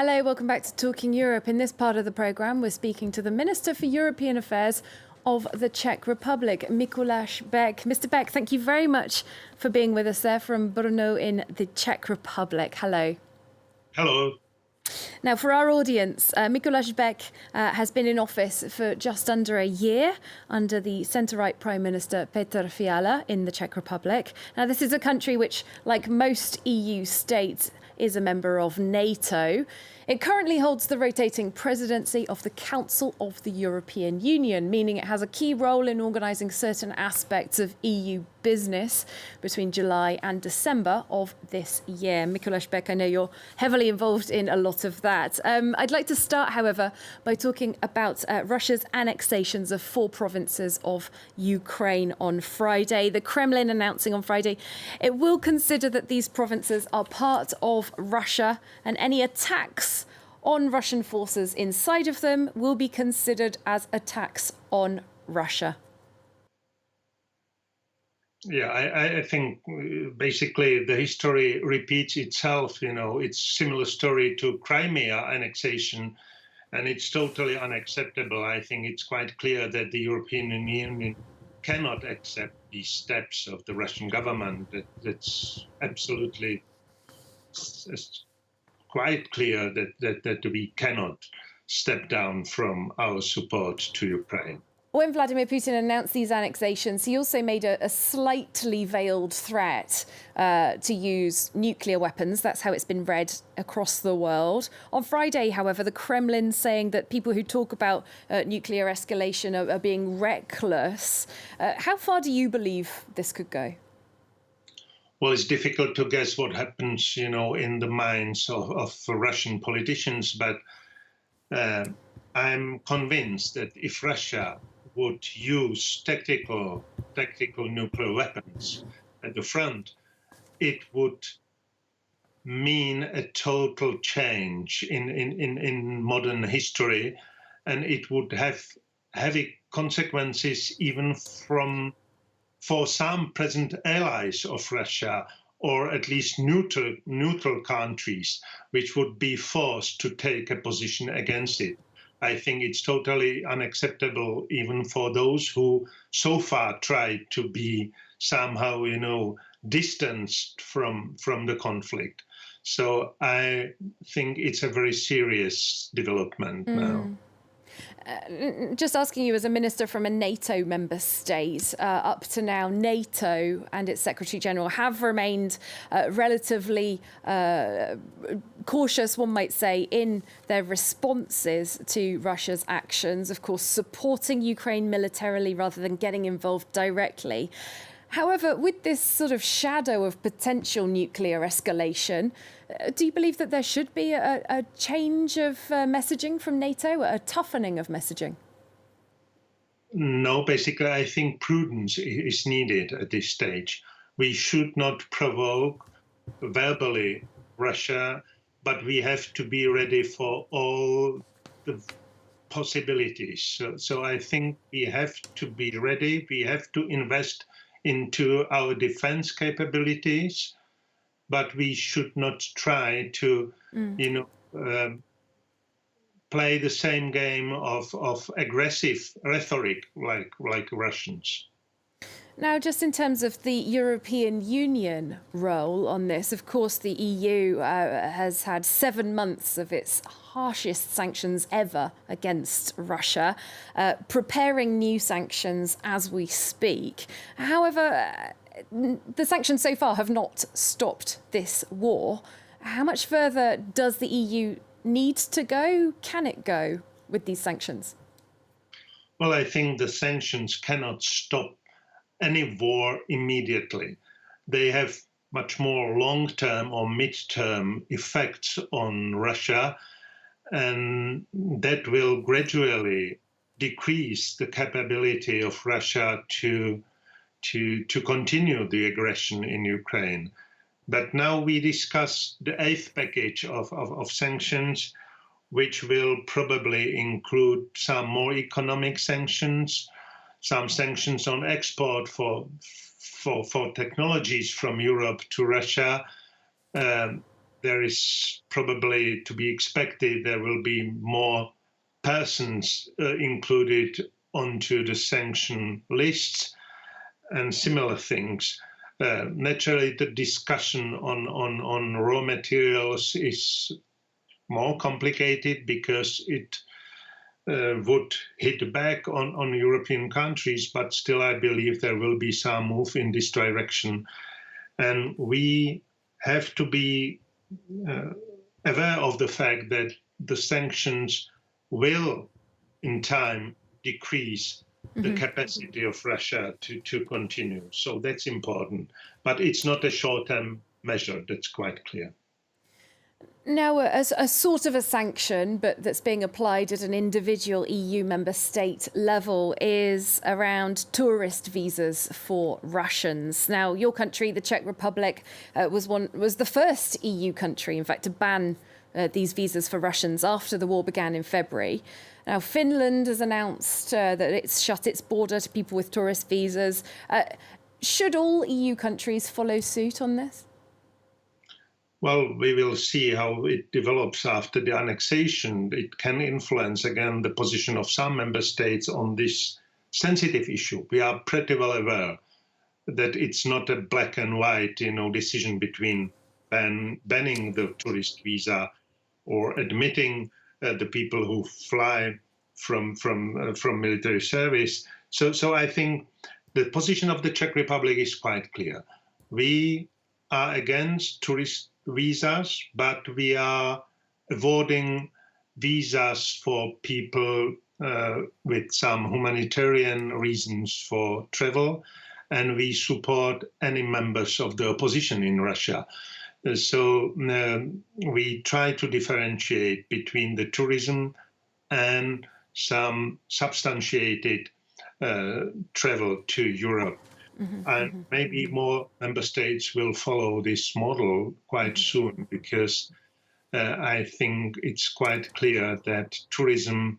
Hello, welcome back to Talking Europe. In this part of the programme, we're speaking to the Minister for European Affairs of the Czech Republic, Mikulas Bek. Mr. Bek, thank you very much for being with us there from Brno in the Czech Republic. Hello. Hello. Now, for our audience, Mikulas Bek has been in office for just under a year under the centre-right Prime Minister Petr Fiala in the Czech Republic. Now, this is a country which, like most EU states, is a member of NATO. It currently holds the rotating presidency of the Council of the European Union, meaning it has a key role in organising certain aspects of EU business between July and December of this year. Mikulas Bek, I know you're heavily involved in a lot of that. I'd like to start, however, by talking about Russia's annexations of 4 provinces of Ukraine on Friday. The Kremlin announcing on Friday it will consider that these provinces are part of Russia, and any attacks on Russian forces inside of them will be considered as attacks on Russia. Yeah, I think basically the history repeats itself. You know, it's similar story to Crimea annexation, and it's totally unacceptable. I think it's quite clear that the European Union cannot accept these steps of the Russian government. That's absolutely quite clear that we cannot step down from our support to Ukraine. When Vladimir Putin announced these annexations, he also made a slightly veiled threat to use nuclear weapons. That's how it's been read across the world. On Friday, however, the Kremlin saying that people who talk about nuclear escalation are being reckless. How far do you believe this could go? Well, it's difficult to guess what happens, you know, in the minds of Russian politicians, but I'm convinced that if Russia would use tactical nuclear weapons at the front, it would mean a total change in modern history, and it would have heavy consequences even for some present allies of Russia, or at least neutral countries, which would be forced to take a position against it. I think it's totally unacceptable even for those who so far tried to be somehow, you know, distanced from the conflict. So I think it's a very serious development now. Just asking you as a minister from a NATO member state, up to now, NATO and its Secretary General have remained relatively cautious, one might say, in their responses to Russia's actions, of course, supporting Ukraine militarily rather than getting involved directly. However, with this sort of shadow of potential nuclear escalation, do you believe that there should be a change of messaging from NATO, a toughening of messaging? No, basically, I think prudence is needed at this stage. We should not provoke verbally Russia, but we have to be ready for all the possibilities. So I think we have to be ready. We have to invest into our defense capabilities, but we should not try to, play the same game of aggressive rhetoric like Russians. Now, just in terms of the European Union role on this, of course, the EU has had 7 months of its harshest sanctions ever against Russia, preparing new sanctions as we speak. However, the sanctions so far have not stopped this war. How much further does the EU need to go? Can it go with these sanctions? Well, I think the sanctions cannot stop any war immediately. They have much more long-term or mid-term effects on Russia, and that will gradually decrease the capability of Russia to continue the aggression in Ukraine. But now we discuss the 8th package of sanctions, which will probably include some more economic sanctions, some sanctions on export for technologies from Europe to Russia, there is probably to be expected there will be more persons included onto the sanction lists and similar things. Naturally, the discussion on raw materials is more complicated because it would hit back on European countries, but still I believe there will be some move in this direction. And we have to be aware of the fact that the sanctions will, in time, decrease the capacity of Russia to continue. So that's important. But it's not a short-term measure, that's quite clear. Now, a sort of a sanction, but that's being applied at an individual EU member state level, is around tourist visas for Russians. Now, your country, the Czech Republic, was the first EU country, in fact, to ban these visas for Russians after the war began in February. Now, Finland has announced that it's shut its border to people with tourist visas. Should all EU countries follow suit on this? Well, we will see how it develops after the annexation. It can influence, again, the position of some member states on this sensitive issue. We are pretty well aware that it's not a black and white, decision between banning the tourist visa or admitting the people who fly from military service. So I think the position of the Czech Republic is quite clear. We are against tourist visas, but we are avoiding visas for people with some humanitarian reasons for travel, and we support any members of the opposition in Russia. So we try to differentiate between the tourism and some substantiated travel to Europe. And maybe more member states will follow this model quite soon, because I think it's quite clear that tourism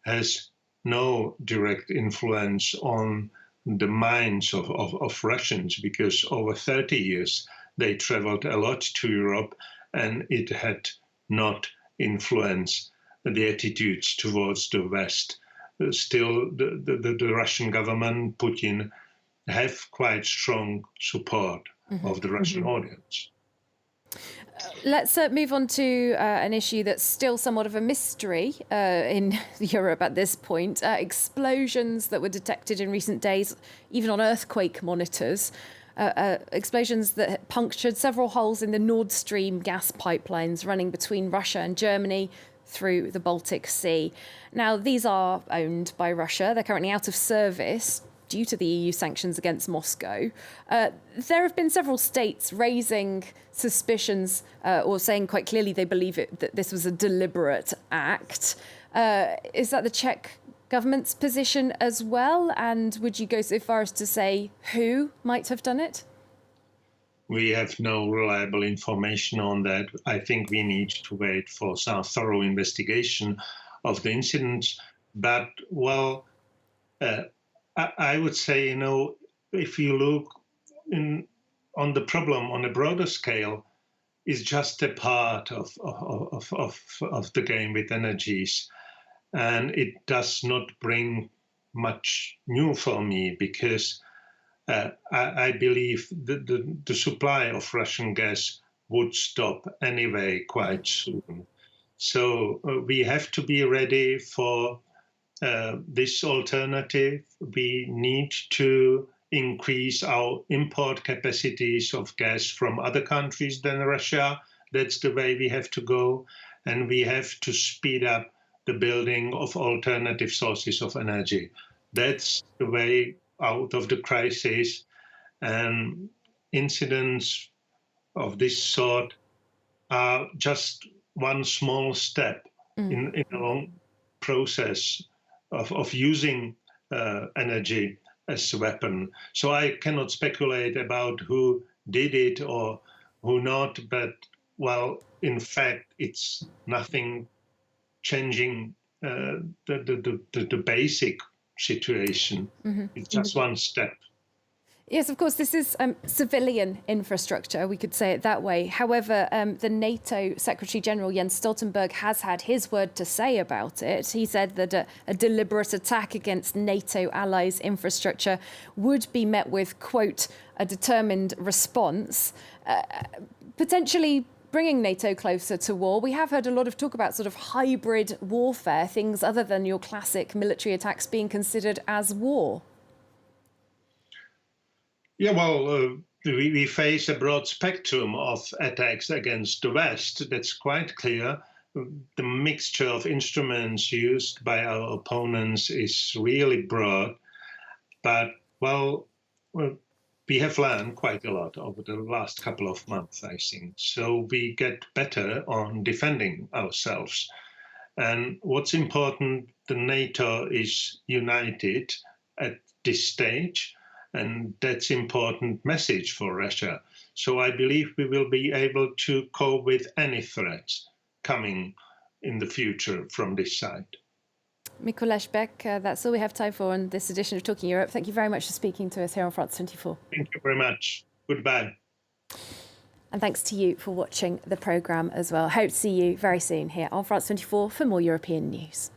has no direct influence on the minds of Russians, because over 30 years they traveled a lot to Europe and it had not influenced the attitudes towards the West. Still, the Russian government, Putin, have quite strong support of the Russian audience. Let's move on to an issue that's still somewhat of a mystery in Europe at this point. Explosions that were detected in recent days, even on earthquake monitors. Explosions that punctured several holes in the Nord Stream gas pipelines running between Russia and Germany through the Baltic Sea. Now, these are owned by Russia. They're currently out of service due to the EU sanctions against Moscow. There have been several states raising suspicions or saying quite clearly they believe that this was a deliberate act. Is that the Czech government's position as well? And would you go so far as to say who might have done it? We have no reliable information on that. I think we need to wait for some thorough investigation of the incidents. But, well, I would say, if you look on the problem on a broader scale, is just a part of the game with energies. And it does not bring much new for me, because I believe the supply of Russian gas would stop anyway quite soon. So we have to be ready for this alternative. We need to increase our import capacities of gas from other countries than Russia. That's the way we have to go. And we have to speed up the building of alternative sources of energy. That's the way out of the crisis. And incidents of this sort are just one small step in a long process of using energy as a weapon. So I cannot speculate about who did it or who not, but, well, in fact, it's nothing changing the basic situation. It's just one step. Yes, of course, this is civilian infrastructure, we could say it that way. However, the NATO Secretary General Jens Stoltenberg has had his word to say about it. He said that a deliberate attack against NATO allies' infrastructure would be met with, quote, a determined response, potentially bringing NATO closer to war. We have heard a lot of talk about sort of hybrid warfare, things other than your classic military attacks being considered as war. Yeah, well, we face a broad spectrum of attacks against the West. That's quite clear. The mixture of instruments used by our opponents is really broad. But, well, we have learned quite a lot over the last couple of months, I think. So we get better on defending ourselves. And what's important, the NATO is united at this stage. And that's an important message for Russia. So I believe we will be able to cope with any threats coming in the future from this side. Mikulas Bek, that's all we have time for on this edition of Talking Europe. Thank you very much for speaking to us here on France 24. Thank you very much. Goodbye. And thanks to you for watching the programme as well. Hope to see you very soon here on France 24 for more European news.